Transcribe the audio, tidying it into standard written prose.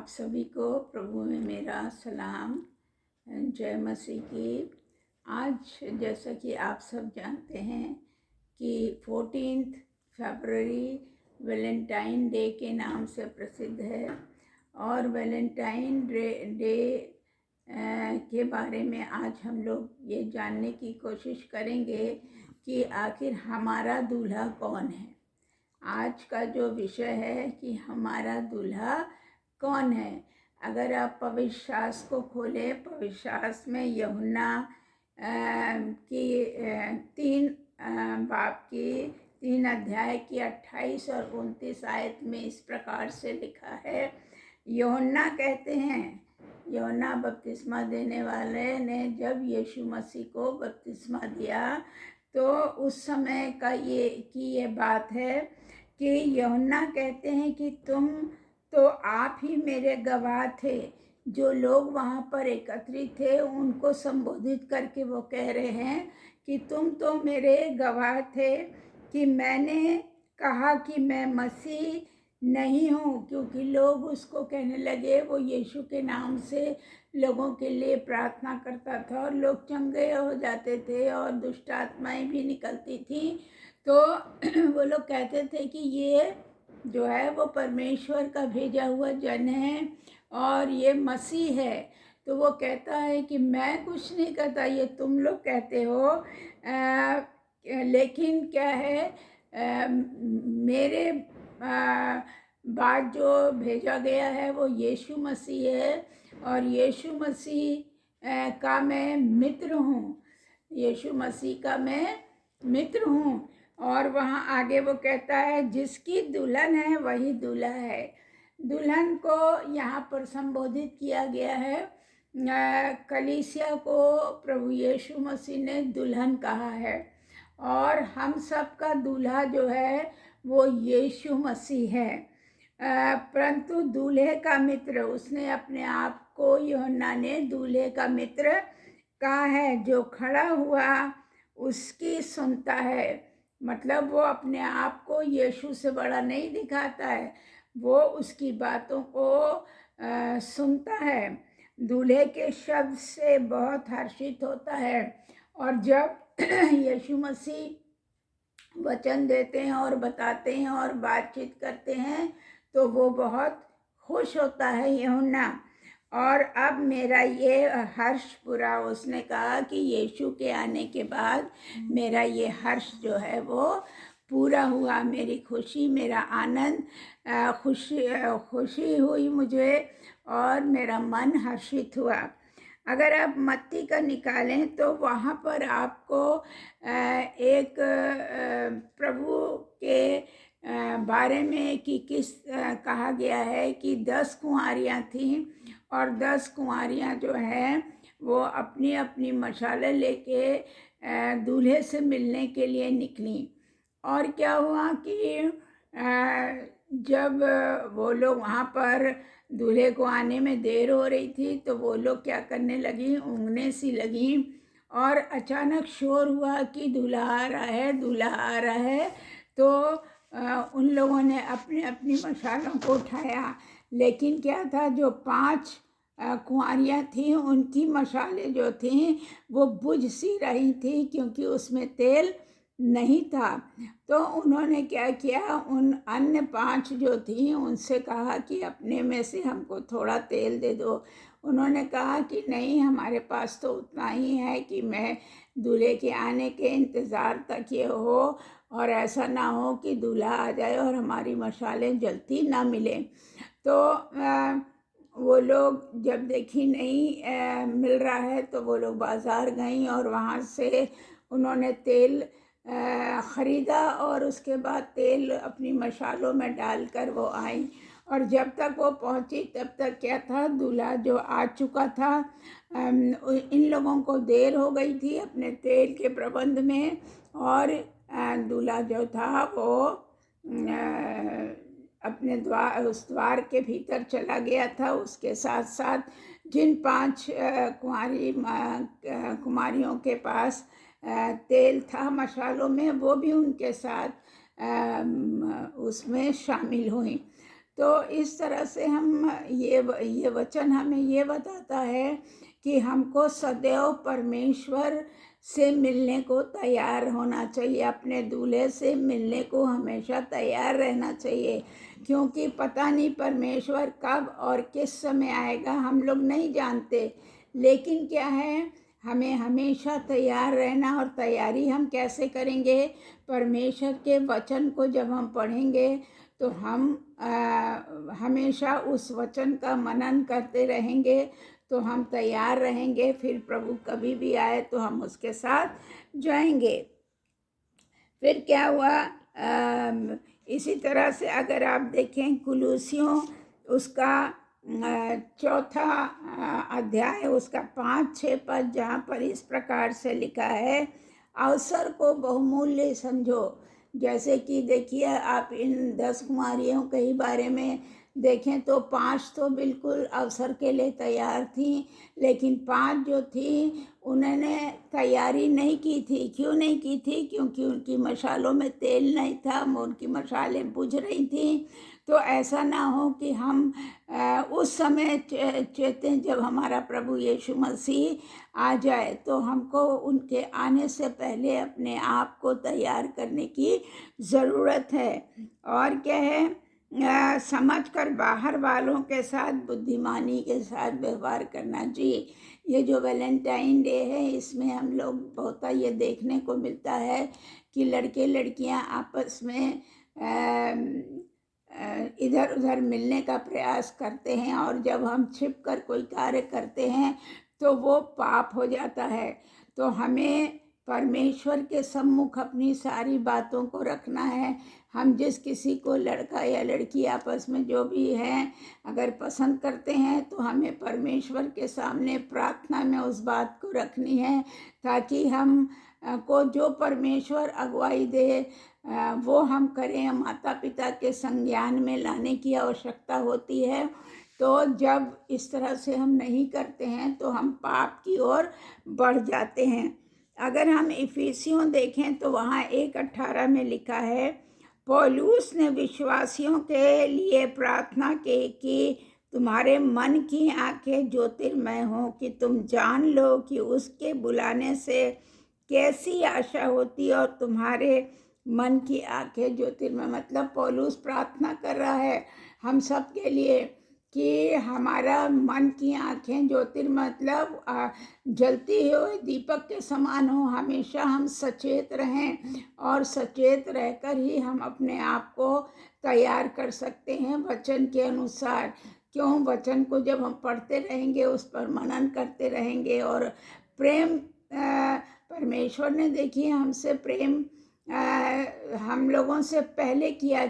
आप सभी को प्रभु में मेरा सलाम, जय मसीह की। आज जैसा कि आप सब जानते हैं कि 14 फरवरी वैलेंटाइन डे के नाम से प्रसिद्ध है और वैलेंटाइन डे के बारे में आज हम लोग ये जानने की कोशिश करेंगे कि आखिर हमारा दूल्हा कौन है। आज का जो विषय है कि हमारा दूल्हा कौन है। अगर आप पवित्र शास्त्र को खोलें, पवित्र शास्त्र में यूहन्ना की 3 बाब की 3 अध्याय की 28 और 29 आयत में इस प्रकार से लिखा है। यूहन्ना कहते हैं, यूहन्ना बपतिस्मा देने वाले ने जब यीशु मसीह को बपतिस्मा दिया तो उस समय का ये बात है कि यूहन्ना कहते हैं कि तुम तो आप ही मेरे गवाह थे। जो लोग वहाँ पर एकत्रित थे उनको संबोधित करके वो कह रहे हैं कि तुम तो मेरे गवाह थे कि मैंने कहा कि मैं मसीह नहीं हूँ, क्योंकि लोग उसको कहने लगे वो यीशु के नाम से लोगों के लिए प्रार्थना करता था और लोग चंगे हो जाते थे और दुष्ट आत्माएं भी निकलती थी। तो वो लोग कहते थे कि ये जो है वो परमेश्वर का भेजा हुआ जन है और ये मसीह है। तो वो कहता है कि मैं कुछ नहीं कहता, ये तुम लोग कहते हो, लेकिन क्या है, मेरे बाद जो भेजा गया है वो यीशु मसीह है और यीशु मसीह का मैं मित्र हूँ, यीशु मसीह का मैं मित्र हूँ। और वहाँ आगे वो कहता है जिसकी दुल्हन है वही दूल्हा है। दुल्हन को यहाँ पर संबोधित किया गया है। कलीसिया को प्रभु यीशु मसीह ने दुल्हन कहा है और हम सब का दूल्हा जो है वो यीशु मसीह है। परंतु दूल्हे का मित्र, उसने अपने आप को यूहन्ना ने दूल्हे का मित्र कहा है। जो खड़ा हुआ उसकी सुनता है, मतलब वो अपने आप को यीशु से बड़ा नहीं दिखाता है, वो उसकी बातों को सुनता है। दूल्हे के शब्द से बहुत हर्षित होता है और जब यीशु मसीह वचन देते हैं और बताते हैं और बातचीत करते हैं तो वो बहुत खुश होता है यूहन्ना। और अब मेरा ये हर्ष पूरा, उसने कहा कि यीशु के आने के बाद मेरा ये हर्ष जो है वो पूरा हुआ। मेरी खुशी, मेरा आनंद, खुशी हुई मुझे और मेरा मन हर्षित हुआ। अगर आप मत्ती का निकालें तो वहाँ पर आपको एक प्रभु के बारे में कि किस कहा गया है कि 10 कुंवारियाँ थीं और 10 कुंवारियाँ जो हैं वो अपनी अपनी मशालें लेके दूल्हे से मिलने के लिए निकली। और क्या हुआ कि जब वो लोग वहाँ पर दूल्हे को आने में देर हो रही थी तो वो लोग क्या करने लगी, ऊँघने सी लगी और अचानक शोर हुआ कि दूल्हा आ रहा है, दूल्हा आ रहा है। तो उन लोगों ने अपनी अपनी मशालों को उठाया, लेकिन क्या था, जो 5 कुंवारियाँ थीं उनकी मशालें जो थीं वो बुझ सी रही थी क्योंकि उसमें तेल नहीं था। तो उन्होंने क्या किया, उन अन्य 5 जो थीं उनसे कहा कि अपने में से हमको थोड़ा तेल दे दो। उन्होंने कहा कि नहीं, हमारे पास तो उतना ही है कि मैं दूल्हे के आने के इंतज़ार तक ये हो और ऐसा ना हो कि दूल्हा आ जाए और हमारी मशालें जलती ना मिले। तो वो लोग जब देखी नहीं मिल रहा है तो वो लोग बाज़ार गईं और वहाँ से उन्होंने तेल ख़रीदा और उसके बाद तेल अपनी मशालों में डालकर वो आई। और जब तक वो पहुँची तब तक क्या था, दूल्हा जो आ चुका था। इन लोगों को देर हो गई थी अपने तेल के प्रबंध में और दूल्हा जो था वो अपने उस द्वार के भीतर चला गया था। उसके साथ साथ जिन 5 कुमारियों के पास तेल था मशालों में, वो भी उनके साथ उसमें शामिल हुई। तो इस तरह से हम ये वचन हमें ये बताता है कि हमको सदैव परमेश्वर से मिलने को तैयार होना चाहिए, अपने दूल्हे से मिलने को हमेशा तैयार रहना चाहिए, क्योंकि पता नहीं परमेश्वर कब और किस समय आएगा, हम लोग नहीं जानते। लेकिन क्या है, हमें हमेशा तैयार रहना। और तैयारी हम कैसे करेंगे? परमेश्वर के वचन को जब हम पढ़ेंगे तो हम हमेशा उस वचन का मनन करते रहेंगे, तो हम तैयार रहेंगे। फिर प्रभु कभी भी आए तो हम उसके साथ जाएंगे। फिर क्या हुआ, इसी तरह से अगर आप देखें कुलूसियों उसका चौथा अध्याय, उसका 5-6 पद, जहाँ पर इस प्रकार से लिखा है, अवसर को बहुमूल्य समझो। जैसे कि देखिए, आप इन 10 कुमारियों के ही बारे में देखें तो 5 तो बिल्कुल अवसर के लिए तैयार थी, लेकिन 5 जो थी उन्होंने तैयारी नहीं की थी। क्यों नहीं की थी? क्योंकि उनकी मशालों में तेल नहीं था, उनकी मशालें बुझ रही थी। तो ऐसा ना हो कि हम उस समय चेतें जब हमारा प्रभु यीशु मसीह आ जाए, तो हमको उनके आने से पहले अपने आप को तैयार करने की ज़रूरत है। और क्या है, समझ कर बाहर वालों के साथ बुद्धिमानी के साथ व्यवहार करना चाहिए। ये जो वैलेंटाइन डे है, इसमें हम लोग बहुत ये देखने को मिलता है कि लड़के लड़कियां आपस में इधर उधर मिलने का प्रयास करते हैं, और जब हम छिप कर कोई कार्य करते हैं तो वो पाप हो जाता है। तो हमें परमेश्वर के सम्मुख अपनी सारी बातों को रखना है। हम जिस किसी को, लड़का या लड़की आपस में जो भी हैं, अगर पसंद करते हैं तो हमें परमेश्वर के सामने प्रार्थना में उस बात को रखनी है, ताकि हम को जो परमेश्वर अगुवाई दे वो हम करें। माता पिता के संज्ञान में लाने की आवश्यकता होती है। तो जब इस तरह से हम नहीं करते हैं तो हम पाप की ओर बढ़ जाते हैं। अगर हम इफिसियों देखें तो वहाँ 1:18 में लिखा है, पौलुस ने विश्वासियों के लिए प्रार्थना की कि तुम्हारे मन की आंखें ज्योतिर्मय हो, कि तुम जान लो कि उसके बुलाने से कैसी आशा होती है, और तुम्हारे मन की आंखें ज्योतिर्मय। मतलब पौलुस प्रार्थना कर रहा है हम सब के लिए कि हमारा मन की आंखें ज्योतिर्मय, मतलब जलती हुए दीपक के समान हो। हमेशा हम सचेत रहें, और सचेत रहकर ही हम अपने आप को तैयार कर सकते हैं वचन के अनुसार। क्यों? वचन को जब हम पढ़ते रहेंगे, उस पर मनन करते रहेंगे, और प्रेम, परमेश्वर ने देखिए हमसे प्रेम हम लोगों से पहले किया।